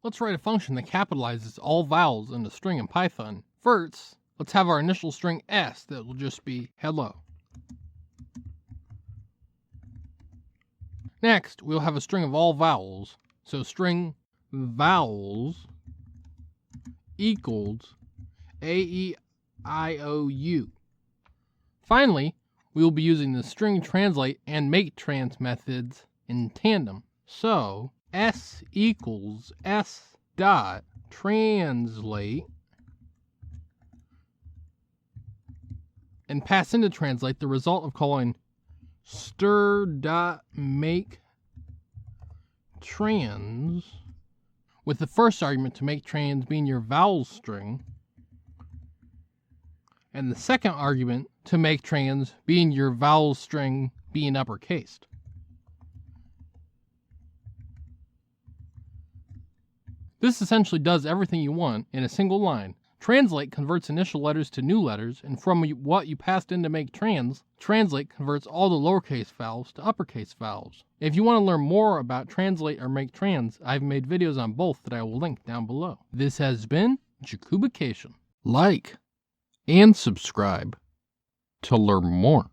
Let's write a function that capitalizes all vowels in a string in Python. First, let's have our initial string s that will just be hello. Next, we'll have a string of all vowels. So string vowels equals A-E-I-O-U. Finally, we will be using the string translate and make trans methods in tandem. So s equals s dot translate and pass into translate the result of calling stir dot make trans, with the first argument to make trans being your vowel string and the second argument to make trans being your vowel string being uppercased. This essentially does everything you want in a single line. Translate converts initial letters to new letters, and from what you passed in to make trans, translate converts all the lowercase vowels to uppercase vowels. If you want to learn more about translate or make trans, I've made videos on both that I will link down below. This has been Jakubication. Like and subscribe to learn more.